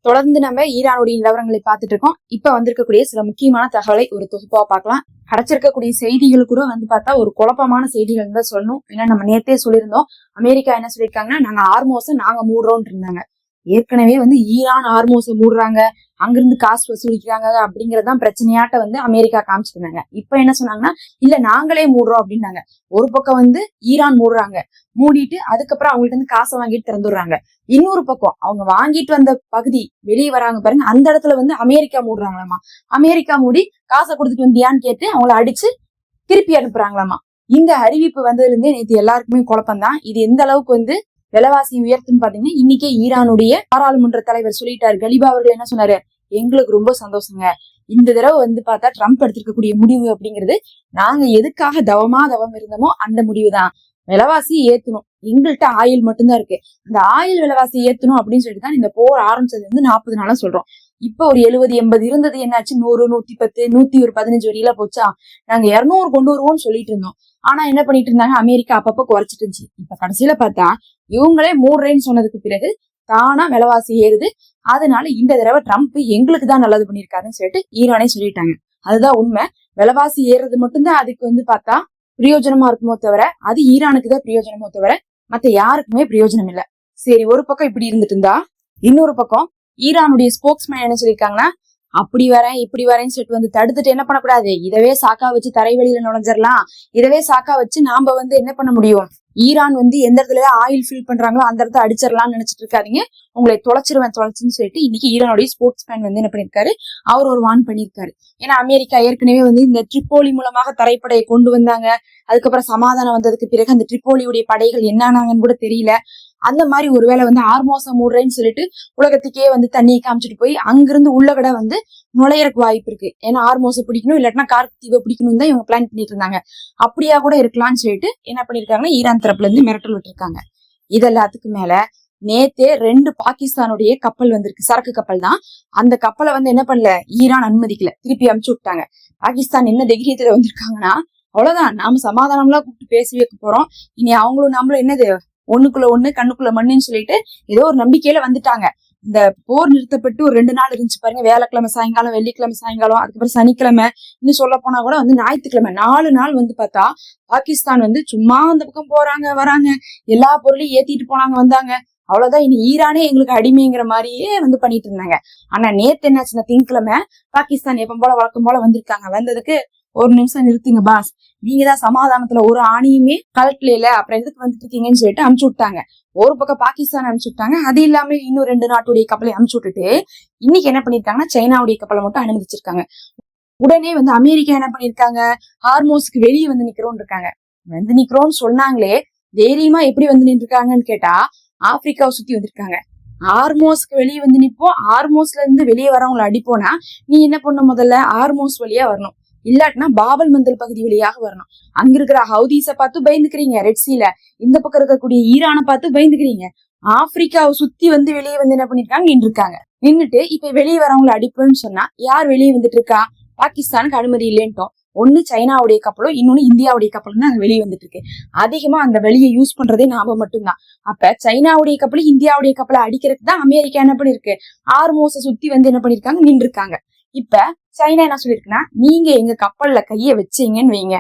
தொடர்ந்து நம்ம ஈரானுடைய நிலவரங்களை பார்த்துட்டு இருக்கோம். இப்ப வந்திருக்கக்கூடிய சில முக்கியமான தகவலை ஒரு தொகுப்பா பார்க்கலாம். கிடைச்சிருக்கக்கூடிய செய்திகள் கூட பார்த்தா ஒரு குழப்பமான செய்திகள் தான் சொல்லணும். ஏன்னா நம்ம நேத்தே சொல்லியிருந்தோம், அமெரிக்கா என்ன சொல்லியிருக்காங்கன்னா, நாங்க ஆர்மோஸை நாங்க மூடுறோம் இருந்தாங்க. ஏற்கனவே ஈரான் ஆர்மோஸை மூடுறாங்க, அங்கிருந்து காசு வசூலிக்கிறாங்க அப்படிங்கறதுதான் பிரச்சனையாட்ட அமெரிக்கா காமிச்சிருந்தாங்க. இப்ப என்ன சொன்னாங்கன்னா, இல்ல நாங்களே மூடுறோம் அப்படின்னாங்க. ஒரு பக்கம் ஈரான் மூடுறாங்க, மூடிட்டு அதுக்கப்புறம் அவங்கள்ட்ட இருந்து காசை வாங்கிட்டு திறந்துடுறாங்க. இன்னொரு பக்கம் அவங்க வாங்கிட்டு வந்த பகுதி வெளியே வராங்க பாருங்க, அந்த இடத்துல அமெரிக்கா மூடுறாங்களாமா. அமெரிக்கா மூடி காசை கொடுத்துட்டு வந்தியான்னு கேட்டு அவங்கள அடிச்சு திருப்பி அனுப்புறாங்களாமா. இந்த அறிவிப்பு வந்ததுல இருந்தே நேற்று எல்லாருக்குமே குழப்பம்தான். இது எந்த அளவுக்கு விலைவாசி உயர்த்துன்னு பாத்தீங்கன்னா, இன்னைக்கே ஈரானுடைய பாராளுமன்ற தலைவர் சொல்லிட்டாரு. கலிபா அவர்கள் என்ன சொன்னாரு, எங்களுக்கு ரொம்ப சந்தோஷங்க, இந்த தடவை பார்த்தா ட்ரம்ப் எடுத்திருக்கக்கூடிய முடிவு அப்படிங்கிறது நாங்க எதுக்காக தவம் இருந்தோமோ அந்த முடிவு தான். விலைவாசி ஏத்தணும், எங்கள்கிட்ட ஆயில் மட்டும்தான் இருக்கு, இந்த ஆயில் விலைவாசி ஏத்தணும் அப்படின்னு சொல்லிட்டு தான் இந்த போர் ஆரம்பிச்சது 40 நாளா சொல்றோம். இப்ப ஒரு 70-80 இருந்தது, என்னாச்சு 100, 110, 115 வரையில போச்சா. நாங்க 200 கொண்டு வருவோம்னு சொல்லிட்டு இருந்தோம். ஆனா என்ன பண்ணிட்டு இருந்தாங்க, அமெரிக்கா அப்பப்ப குறைச்சிட்டு இருந்துச்சு. இப்ப கடைசியில பார்த்தா இவங்களே மூடுறேன்னு சொன்னதுக்கு பிறகு தானா விலைவாசி ஏறுது. அதனால இந்த தடவை ட்ரம்ப் எங்களுக்கு தான் நல்லது பண்ணிருக்காருன்னு சொல்லிட்டு ஈரானே சொல்லிட்டாங்க. அதுதான் உண்மை. விலைவாசி ஏறுறது மட்டும்தான் அதுக்கு பார்த்தா பிரயோஜனமா இருக்குமோ தவிர, அது ஈரானுக்கு தான் பிரயோஜனமோ தவிர மத்த யாருக்குமே பிரயோஜனம் இல்ல. சரி, ஒரு பக்கம் இப்படி இருந்துட்டு இருந்தா, இன்னொரு பக்கம் ஈரானுடைய ஸ்போக்ஸ்மேன் என்ன சொல்லியிருக்காங்கன்னா, அப்படி வரேன் இப்படி வரேன்னு சொல்லிட்டு தடுத்துட்டு என்ன பண்ணக்கூடாது, இதவே சாக்கா வச்சு தரைவெளியில நுழைஞ்சிடலாம். இதவே சாக்கா வச்சு நாம என்ன பண்ண முடியும், ஈரான் எந்த இடத்துல ஆயில் ஃபில் பண்றாங்களோ அந்த இடத்த அடிச்சிடலாம்னு நினைச்சிட்டு இருக்காதீங்க, உங்களை தொலைச்சுன்னு சொல்லிட்டு இன்னைக்கு ஈரானுடைய ஸ்போர்ட்ஸ்மேன் என்ன பண்ணிருக்காரு, அவர் ஒரு வார்ன் பண்ணிருக்காரு. ஏன்னா அமெரிக்கா ஏற்கனவே இந்த ட்ரிப்போலி மூலமாக தரைப்படையை கொண்டு வந்தாங்க. அதுக்கப்புறம் சமாதானம் வந்ததுக்கு பிறகு அந்த ட்ரிப்போலியுடைய படைகள் என்னானாங்கன்னு கூட தெரியல. அந்த மாதிரி ஒருவேளை ஆர்மோசா மூடுறேன்னு சொல்லிட்டு உலகத்துக்கே தண்ணியை காமிச்சிட்டு போய் அங்கிருந்து உள்ளகட நுழையறக்கு வாய்ப்பு இருக்கு. ஏன்னா ஆர்மோசை பிடிக்கணும், இல்லாட்டினா கார்த்தீவை பிடிக்கணும் தான் இவங்க பிளான் பண்ணிட்டு இருந்தாங்க. அப்படியா கூட இருக்கலாம்னு சொல்லிட்டு என்ன பண்ணிருக்காங்கன்னா, ஈரான் தரப்புல இருந்து மிரட்டல் விட்டுருக்காங்க. இதெல்லாத்துக்கு மேல நேத்தே 2 பாகிஸ்தானுடைய கப்பல் வந்திருக்கு, சரக்கு கப்பல் தான். அந்த கப்பலை என்ன பண்ணல, ஈரான் அனுமதிக்கல, திருப்பி அனுப்பிச்சு விட்டாங்க. பாகிஸ்தான் என்ன தைரியத்துல வந்திருக்காங்கன்னா, அவ்வளவுதான், நாம சமாதானம்லாம் கூப்பிட்டு பேசி வைக்க போறோம், இனி அவங்களும் நம்மளும் என்னது ஒண்ணுக்குள்ள ஒண்ணு கண்ணுக்குள்ள மண்ணுன்னு சொல்லிட்டு ஏதோ ஒரு நம்பிக்கையில வந்துட்டாங்க. இந்த போர் நிறுத்தப்பட்டு ஒரு 2 நாள் இருந்துச்சு பாருங்க, வியாழக்கிழமை சாயங்காலம், வெள்ளிக்கிழமை சாயங்காலம், அதுக்கப்புறம் சனிக்கிழமை, இன்னும் சொல்ல போனா கூட ஞாயிற்றுக்கிழமை, 4 நாள் பார்த்தா பாகிஸ்தான் சும்மா அந்த பக்கம் போறாங்க வராங்க, எல்லா பொருளையும் ஏத்திட்டு போனாங்க வந்தாங்க. அவ்வளவுதான், இனி ஈரானே எங்களுக்கு அடிமைங்கிற மாதிரியே பண்ணிட்டு இருந்தாங்க. ஆனா நேத்து என்னாச்சுன்னா, திங்கக்கிழமை பாகிஸ்தான் எப்ப போல வழக்கம் போல வந்திருக்காங்க. வந்ததுக்கு ஒரு நிமிஷம் நிறுத்துங்க பாஸ், நீங்க தான் சமாதானத்துல ஒரு ஆணியுமே கலட்டல, அப்புறம் எதுக்கு வந்துட்டு இருக்கீங்கன்னு சொல்லிட்டு அனுப்பிச்சு விட்டாங்க. ஒரு பக்கம் பாகிஸ்தான் அனுப்பிச்சு விட்டாங்க. அது இல்லாம இன்னும் 2 நாட்டுடைய கப்பலை அனுப்பிச்சு விட்டுட்டு இன்னைக்கு என்ன பண்ணிருக்காங்கன்னா, சைனாவுடைய கப்பலை மட்டும் அனுமதிச்சிருக்காங்க. உடனே அமெரிக்கா என்ன பண்ணிருக்காங்க, ஹார்மோஸ்க்கு வெளியே நிக்கிறோம்னு இருக்காங்க. நிக்கிறோம்னு சொன்னாங்களே, தைரியமா எப்படி நின்றுருக்காங்கன்னு கேட்டா, ஆப்பிரிக்காவை சுத்தி வந்திருக்காங்க. ஆர்மோஸ்க்கு வெளியே நிப்போம், ஆர்மோஸ்ல இருந்து வெளியே வரவங்களை அடிப்போனா நீ என்ன பண்ண, முதல்ல ஆர்மோஸ் வழியா வரணும், இல்லாட்டினா பாபல் மந்தல் பகுதி வழியாக வரணும். அங்க இருக்கிற ஹவுதீஸை பார்த்து பயந்துக்கிறீங்க, ரெட்சில இந்த பக்கம் இருக்கக்கூடிய ஈரானை பார்த்து பயந்துக்கிறீங்க. ஆப்பிரிக்காவை சுத்தி வெளியே என்ன பண்ணிருக்காங்க, நின்றுட்டு இப்ப வெளியே வரவங்களை அடிப்போம்னு சொன்னா யார் வெளியே இருக்கா, பாகிஸ்தானுக்கு அனுமதி இல்லைன்ட்டோம். ஒண்ணு சைனாவுடைய கப்பலும், இன்னொன்னு இந்தியாவுடைய கப்பலும் தான் அங்க வெளியே இருக்கு. அதிகமா அந்த வெளியை யூஸ் பண்றதே நாம மட்டும்தான். அப்ப சைனாவுடைய கப்பலும் இந்தியாவுடைய கப்பலை அடிக்கிறதுக்கு தான் அமெரிக்கா என்ன பண்ணிருக்கு, ஆர்மோஸை சுத்தி என்ன பண்ணிருக்காங்க, நின்று இருக்காங்க. இப்ப சைனா என்ன சொல்லிருக்குன்னா, நீங்க எங்க கப்பல்ல கைய வச்சீங்கன்னு வைங்க,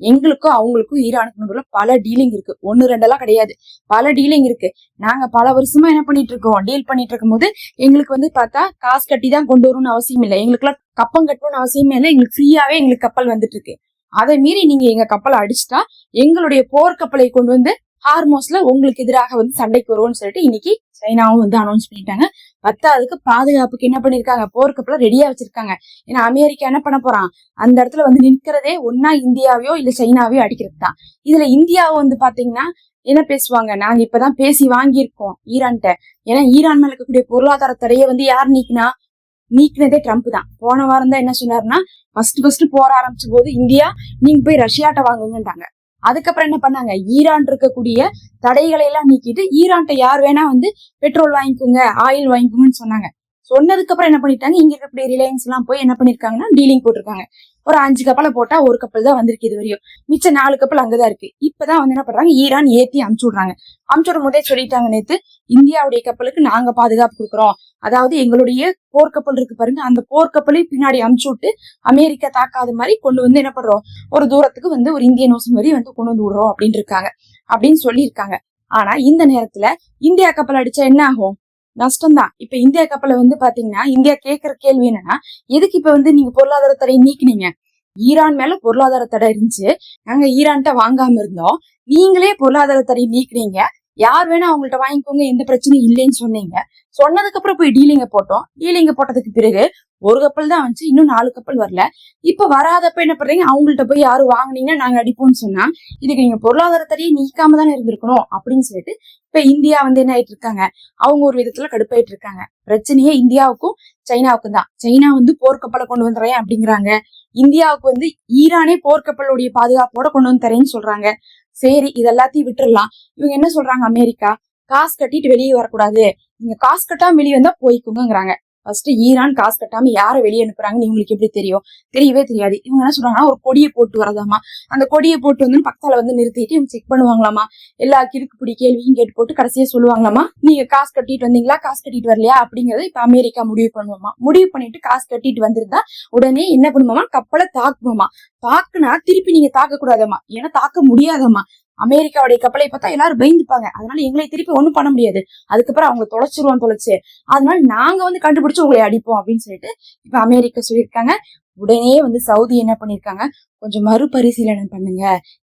எங்களுக்கும் அவங்களுக்கும் ஈரானுக்கும் பல டீலிங் இருக்கு, 1-2 கிடையாது, பல டீலிங் இருக்கு. நாங்க பல வருஷமா என்ன பண்ணிட்டு இருக்கோம், டீல் பண்ணிட்டு இருக்கும் போது எங்களுக்கு பார்த்தா காசு கட்டி தான் கொண்டு வரணும்னு அவசியம் இல்லை, எங்களுக்குலாம் கப்பம் கட்டணும்னு அவசியமே இல்லை, எங்களுக்கு ஃப்ரீயாவே எங்களுக்கு கப்பல் வந்துட்டு இருக்கு. அதை மீறி நீங்க எங்க கப்பலை அடிச்சுட்டா எங்களுடைய போர்க்கப்பலை கொண்டு ஹார்மோஸ்ல உங்களுக்கு எதிராக சண்டைக்கு வருவோம்னு சொல்லிட்டு இன்னைக்கு சைனாவும் அனௌன்ஸ் பண்ணிட்டாங்க. அதுக்கு பாதுகாப்புக்கு என்ன பண்ணிருக்காங்க, போர்க்கப்பல ரெடியா வச்சிருக்காங்க. ஏன்னா அமெரிக்கா என்ன பண்ண போறான், அந்த இடத்துல நிற்கிறதே ஒன்னா இந்தியாவையோ இல்ல சைனாவையோ அடிக்கிறது தான். இதுல இந்தியாவை பாத்தீங்கன்னா என்ன பேசுவாங்க, நாங்க இப்பதான் பேசி வாங்கியிருக்கோம் ஈரான்கிட்ட. ஏன்னா ஈரான் மேல இருக்கக்கூடிய பொருளாதார தடையை யார் நீக்கினதே ட்ரம்ப் தான். போன வாரம் தான் என்ன சொன்னாருன்னா, ஃபர்ஸ்ட் போற ஆரம்பிச்ச போது இந்தியா நீங்க போய் ரஷ்யாட்ட வாங்குங்கன்றாங்க. அதுக்கப்புறம் என்ன பண்ணாங்க, ஈரான் இருக்கக்கூடிய தடைகளை எல்லாம் நீக்கிட்டு ஈரான்ட்ட யார் வேணா பெட்ரோல் வாங்கிக்கோங்க, ஆயில் வாங்கிக்கோங்கன்னு சொன்னாங்க. சொன்னதுக்கு அப்புறம் என்ன பண்ணிட்டாங்க, இங்க இருக்கக்கூடிய ரிலையன்ஸ் எல்லாம் போய் என்ன பண்ணிருக்காங்கன்னா டீலிங் போட்டிருக்காங்க. ஒரு 5 கப்பலை போட்டா ஒரு கப்பல் தான் வந்திருக்கு இது வரையும், மிச்சம் 4 கப்பல் அங்கதான் இருக்கு. இப்பதான் வந்து என்ன பண்றாங்க, ஈரான் ஏத்தி அமுச்சு விடுறாங்க. அமுச்சு விடும் போதே சொல்லிட்டாங்க நேத்து, இந்தியாவுடைய கப்பலுக்கு நாங்க பாதுகாப்பு கொடுக்குறோம், அதாவது எங்களுடைய போர்க்கப்பல் இருக்கு பாருங்க, அந்த போர்க்கப்பலையும் பின்னாடி அமுச்சு விட்டு அமெரிக்கா தாக்காத மாதிரி கொண்டு வந்து என்ன பண்றோம், ஒரு தூரத்துக்கு வந்து ஒரு இந்தியன் ஓசன் வரி வந்து கொண்டு வந்து விடுறோம் அப்படின்னு இருக்காங்க, அப்படின்னு சொல்லியிருக்காங்க. ஆனா இந்த நேரத்துல இந்தியா கப்பல் அடிச்சா என்ன ஆகும், நஷ்டம் தான். இப்ப இந்தியா கப்பலை வந்து பாத்தீங்கன்னா, இந்தியா கேட்கிற கேள்வி என்னன்னா, எதுக்கு இப்ப வந்து நீங்க பொருளாதார தடை நீக்கினீங்க, ஈரான் மேல பொருளாதார தடை இருந்துச்சு, நாங்க ஈரான்கிட்ட வாங்காம இருந்தோம், நீங்களே பொருளாதார தடை நீக்கினீங்க, யார் வேணா அவங்கள்ட்ட வாங்கிக்கோங்க, எந்த பிரச்சனையும் இல்லைன்னு சொன்னீங்க. சொன்னதுக்கு அப்புறம் போய் டீலிங்க போட்டோம். டீலிங்க போட்டதுக்கு பிறகு ஒரு கப்பல் தான் வந்துச்சு, இன்னும் 4 கப்பல் வரல. இப்ப வராதப்ப என்ன பண்றீங்க, அவங்கள்ட்ட போய் யாரும் வாங்கினீங்கன்னா நாங்க அடிப்போம்னு சொன்னா, இதுக்கு நீங்க பொருளாதார தடையை நீக்காம தானே இருந்திருக்கணும் அப்படின்னு சொல்லிட்டு இப்ப இந்தியா வந்து என்ன ஆயிட்டு இருக்காங்க, அவங்க ஒரு விதத்துல கடுப்பாயிட்டு இருக்காங்க. பிரச்சனையே இந்தியாவுக்கும் சைனாவுக்கும் தான். சைனா வந்து போர்க்கப்பலை கொண்டு வந்துறேன் அப்படிங்கிறாங்க, இந்தியாவுக்கு வந்து ஈரானே போர்க்கப்பலுடைய பாதுகாப்போட கொண்டு வந்து தரேன்னு சொல்றாங்க. சரி, இதெல்லாத்தையும் விட்டுறலாம். இவங்க என்ன சொல்றாங்க, அமெரிக்கா காசு கட்டிட்டு வெளியே வரக்கூடாது, நீங்க காசு கட்டாம வெளியே வந்தா போய்க்குங்கிறாங்க. ஃபர்ஸ்ட் ஈரான் காசு கட்டாம யாரை வெளியே அனுப்புறாங்கன்னு இவங்களுக்கு எப்படி தெரியும், தெரியவே தெரியாது. இவங்க என்ன சொல்றாங்கன்னா, ஒரு கொடியை போட்டு வரதாமா, அந்த கொடியை போட்டு வந்து பக்கத்தால வந்து நிறுத்திட்டு இவங்க செக் பண்ணுவாங்களாமா, எல்லா கிறுக்குப்பிடி கேள்வியும் கேட்டு போட்டு கடைசியா சொல்லுவாங்களாமா, நீங்க காசு கட்டிட்டு வந்தீங்களா, காசு கட்டிட்டு வரலையா அப்படிங்கறத இப்ப அமெரிக்கா முடிவு பண்ணுவோமா. முடிவு பண்ணிட்டு காசு கட்டிட்டு வந்திருந்தா உடனே என்ன பண்ணுவோமா, கப்பலை தாக்குவோமா. தாக்குனா திருப்பி நீங்க தாக்க கூடாதாமா, ஏன்னா தாக்க முடியாதாமா. அமெரிக்காவுடைய கப்பலை பார்த்தா எல்லாரும் பயந்துப்பாங்க, அதனால எங்களை திருப்பி ஒண்ணும் பண்ண முடியாது, அதுக்கப்புறம் அவங்க தொலைச்சு, அதனால நாங்க வந்து கண்டுபிடிச்சு உங்களை அடிப்போம் அப்படின்னு சொல்லிட்டு இப்ப அமெரிக்கா சொல்லியிருக்காங்க. உடனே வந்து சவுதி என்ன பண்ணிருக்காங்க, கொஞ்சம் மறுபரிசீலனை பண்ணுங்க,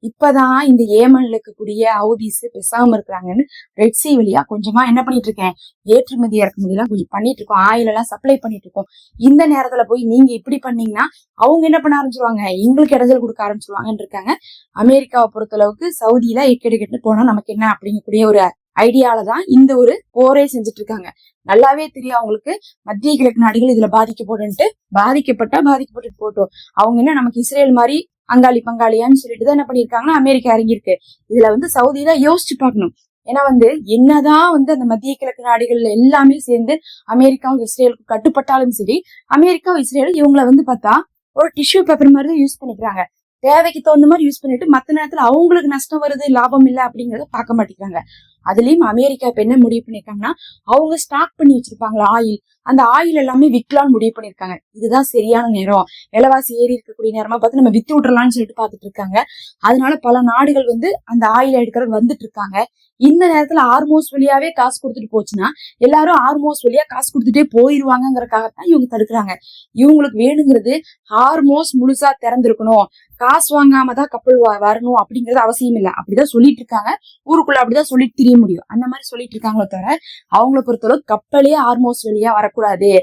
இப்பதான் இந்த ஏமன்ல இருக்கக்கூடிய ஹவுதிஸ் பேசாம இருக்கிறாங்கன்னு ரெட் சி வழியா கொஞ்சமா என்ன பண்ணிட்டு இருக்கேன், ஏற்றுமதி இறக்குமதி எல்லாம் கொஞ்சம் பண்ணிட்டு இருக்கோம், ஆயில் எல்லாம் சப்ளை பண்ணிட்டு இருக்கோம். இந்த நேரத்துல போய் நீங்க இப்படி பண்ணீங்கன்னா அவங்க என்ன பண்ண ஆரம்பிச்சிருவாங்க, எங்களுக்கு இடைஞ்சல் கொடுக்க ஆரம்பிச்சிருவாங்கன்னு இருக்காங்க. அமெரிக்காவை பொறுத்த அளவுக்கு சவுதியில எக்கெடுக்கெட்டு போனா நமக்கு என்ன அப்படிங்கக்கூடிய ஒரு ஐடியாலதான் இந்த ஒரு போரே செஞ்சுட்டு இருக்காங்க. நல்லாவே தெரியும் அவங்களுக்கு, மத்திய கிழக்கு நாடுகள் இதுல பாதிக்கப்பட்டு பாதிக்கப்பட்டு போட்டோம், அவங்க என்ன நமக்கு இஸ்ரேல் மாதிரி அங்காளி பங்காளியான்னு சொல்லிட்டுதான் என்ன பண்ணிருக்காங்கன்னா அமெரிக்கா இறங்கியிருக்கு. இதுல வந்து சவுதியில யோசிச்சு பார்க்கணும். ஏன்னா வந்து என்னதான் வந்து அந்த மத்திய கிழக்கு நாடுகள்ல எல்லாமே சேர்ந்து அமெரிக்காவும் இஸ்ரேலுக்கும் கட்டுப்பட்டாலும் சரி, அமெரிக்காவும் இஸ்ரேலும் இவங்களை வந்து பார்த்தா ஒரு டிஷ்யூ பேப்பர் மாதிரி தான் யூஸ் பண்ணிக்கிறாங்க. தேவைக்கு தகுந்த மாதிரி யூஸ் பண்ணிட்டு மத்த நேரத்துல அவங்களுக்கு நஷ்டம் வருது, லாபம் இல்லை அப்படிங்கறத பார்க்க மாட்டேங்கிறாங்க. அதுலயும் அமெரிக்கா இப்ப என்ன முடிவு பண்ணிருக்காங்கன்னா, அவங்க ஸ்டாக் பண்ணி வச்சிருப்பாங்களா ஆயில், அந்த ஆயில் எல்லாமே விற்கலாம்னு முடிவு பண்ணிருக்காங்க. இதுதான் சரியான நேரம், விலைவாசி ஏறி இருக்கக்கூடிய நேரமா பார்த்து நம்ம வித்து விட்டுறலாம்னு சொல்லிட்டு பாத்துட்டு இருக்காங்க. அதனால பல நாடுகள் வந்து அந்த ஆயில் எடுக்கிறது வந்துட்டு இருக்காங்க. இந்த நேரத்துல ஆர்மோஸ் வழியாவே காசு கொடுத்துட்டு போச்சுன்னா எல்லாரும் ஆர்மோஸ் வழியா காசு கொடுத்துட்டே போயிருவாங்கிறதுக்காகத்தான் இவங்க தடுக்கிறாங்க. இவங்களுக்கு வேணுங்கிறது ஹார்மோஸ் முழுசா திறந்திருக்கணும், காசு வாங்காம தான் கப்பல் வரணும் அப்படிங்கறது அவசியம் இல்லை, அப்படிதான் சொல்லிட்டு இருக்காங்க. ஊருக்குள்ள அப்படிதான் சொல்லிட்டு தெரிய முடியும், அந்த மாதிரி சொல்லிட்டு இருக்காங்களோ தவிர அவங்களை பொறுத்தளவு கப்பலே ஹார்மோஸ் வழியா வரக்கூடாது,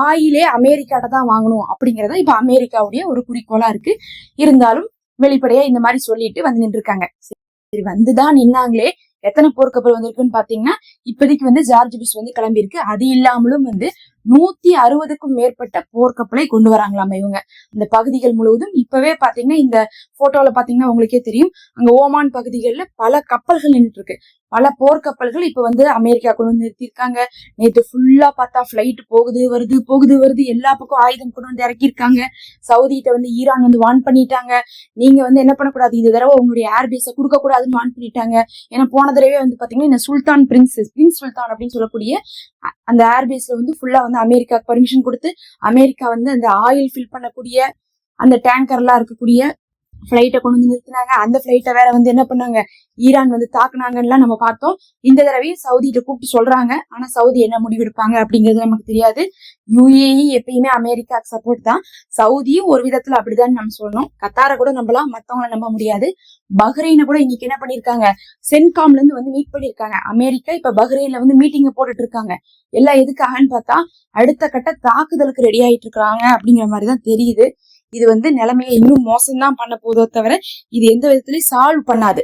ஆயிலே அமெரிக்காட்ட தான் வாங்கணும் அப்படிங்கறத இப்ப அமெரிக்காவுடைய ஒரு குறிக்கோளா இருக்கு. இருந்தாலும் வெளிப்படையா இந்த மாதிரி சொல்லிட்டு வந்து நின்று இருக்காங்க. சரி, வந்துதான் நின்னாங்களே, எத்தனை போர்க்கப்பல் வந்திருக்குன்னு பாத்தீங்கன்னா இப்போதைக்கு வந்து ஜார்ஜ் புஷ் வந்து கிளம்பி இருக்கு. அது இல்லாமலும் வந்து 160க்கும் மேற்பட்ட போர்க்கப்பலை கொண்டு வராங்களாம் இவங்க இந்த பகுதிகள் முழுவதும். இப்பவே பாத்தீங்கன்னா இந்த போட்டோல பாத்தீங்கன்னா உங்களுக்கே தெரியும், அங்க ஓமான் பகுதிகள்ல பல கப்பல்கள் நின்றுட்டு இருக்கு, பல போர்க்கப்பல்கள் இப்ப வந்து அமெரிக்கா கொண்டு வந்து நிறுத்திருக்காங்க. நேற்று ஃபுல்லா பார்த்தா பிளைட் போகுது வருது, எல்லா பக்கம் ஆயுதம் கொண்டு வந்து இறக்கிருக்காங்க. சவுதிகிட்ட வந்து ஈரான் வந்து வார்ன் பண்ணிட்டாங்க, நீங்க வந்து என்ன பண்ணக்கூடாது, இந்த தடவை உங்களுடைய ஏர்பேஸை கொடுக்க கூடாதுன்னு வார்ன் பண்ணிட்டாங்க. ஏன்னா போன தடவை வந்து பாத்தீங்கன்னா இந்த சுல்தான் பிரின்ஸ் சுல்தான் அப்படின்னு சொல்லக்கூடிய அந்த ஏர்பேஸ்ல வந்து ஃபுல்லா வந்து அமெரிக்காவுக்கு பர்மிஷன் கொடுத்து அமெரிக்கா வந்து அந்த ஆயில் ஃபில் பண்ணக்கூடிய அந்த டேங்கர் எல்லாம் இருக்கக்கூடிய பிளைட்டை கொண்டு வந்து நிறுத்தினாங்க. அந்த பிளைட்டை வேற வந்து என்ன பண்ணாங்க, ஈரான் வந்து தாக்குனாங்கன்னு நம்ம பார்த்தோம். இந்த தடவையும் சவுதிகிட்ட கூப்பிட்டு சொல்றாங்க, ஆனா சவுதி என்ன முடிவெடுப்பாங்க அப்படிங்கிறது நமக்கு தெரியாது. யுஏஇ எப்பயுமே அமெரிக்காவுக்கு சப்போர்ட் தான், சவுதியும் ஒரு விதத்துல அப்படிதான் நம்ம சொல்லணும். கத்தாரை கூட நம்பலாம், மத்தவங்களை நம்ப முடியாது. பஹ்ரைனை கூட இன்னைக்கு என்ன பண்ணிருக்காங்க, சென்காம்ல இருந்து வந்து மீட் பண்ணிருக்காங்க அமெரிக்கா. இப்ப பஹ்ரைன்ல வந்து மீட்டிங்க போட்டுட்டு இருக்காங்க. எல்லாம் எதுக்காகன்னு பார்த்தா அடுத்த கட்ட தாக்குதலுக்கு ரெடி ஆயிட்டு இருக்காங்க அப்படிங்கிற மாதிரிதான் தெரியுது. இது வந்து நிலைமையை இன்னும் மோசம்தான் பண்ண போதோ தவிர இது எந்த விதத்துலயும் சால்வ் பண்ணாது.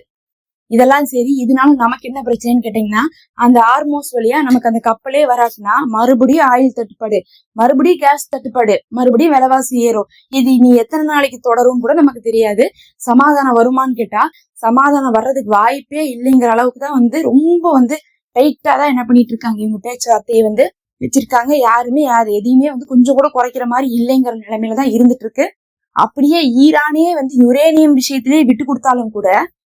இதெல்லாம் சரி, இதனால நமக்கு என்ன பிரச்சனைன்னு கேட்டீங்கன்னா, அந்த ஹார்மோஸ் வழியா நமக்கு அந்த கப்பலே வராதுன்னா மறுபடியும் ஆயில் தட்டுப்பாடு, மறுபடியும் கேஸ் தட்டுப்பாடு, மறுபடியும் விலைவாசி ஏறும். இது இனி எத்தனை நாளைக்கு தொடரும் கூட நமக்கு தெரியாது. சமாதானம் வருமானு கேட்டா சமாதானம் வர்றதுக்கு வாய்ப்பே இல்லைங்கிற அளவுக்கு தான் வந்து ரொம்ப வந்து டைட்டா தான் என்ன பண்ணிட்டு இருக்காங்க இவங்க பேச்சுவார்த்தையை வந்து வச்சிருக்காங்க. யாருமே எதையுமே வந்து கொஞ்சம் கூட குறைக்கிற மாதிரி இல்லைங்கிற நிலைமையில தான் இருந்துட்டு இருக்கு. அப்படியே ஈரானே வந்து யுரேனியம் விஷயத்திலே விட்டு கொடுத்தாலும் கூட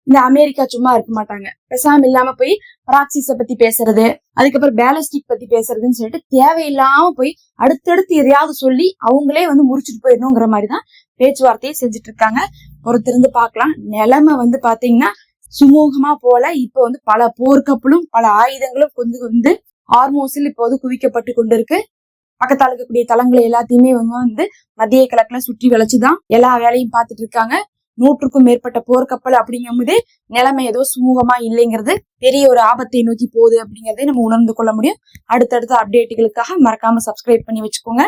இந்த அமெரிக்கா சும்மா இருக்க மாட்டாங்க. பேசாம இல்லாம போய் பிராக்சிஸ பத்தி பேசுறது, அதுக்கப்புறம் பேலஸ்டிக் பத்தி பேசுறதுன்னு சொல்லிட்டு தேவையில்லாம போய் அடுத்தடுத்து எதையாவது சொல்லி அவங்களே வந்து முறிச்சுட்டு போயிடணுங்கிற மாதிரிதான் பேச்சுவார்த்தையை செஞ்சுட்டு இருக்காங்க. பொறுத்திருந்து பார்க்கலாம். நிலைமை வந்து பாத்தீங்கன்னா சுமூகமா போல. இப்ப வந்து பல போர்க்கப்பலும் பல ஆயுதங்களும் கொஞ்சம் வந்து ஹார்மோஸில் இப்போது குவிக்கப்பட்டு கொண்டிருக்கு. பக்கத்தால் இருக்கக்கூடிய தளங்களை எல்லாத்தையுமே வந்து மத்திய கிழக்குல சுற்றி வளைச்சுதான் எல்லா வேலையும் பார்த்துட்டு இருக்காங்க. 100க்கும் மேற்பட்ட போர்க்கப்பல் அப்படிங்கும் போது நிலைமை ஏதோ சுமூகமா இல்லைங்கிறது பெரிய ஒரு ஆபத்தை நோக்கி போகுது அப்படிங்கறதை நம்ம உணர்ந்து கொள்ள முடியும். அடுத்தடுத்த அப்டேட்டுகளுக்காக மறக்காம சப்ஸ்கிரைப் பண்ணி வச்சுக்கோங்க.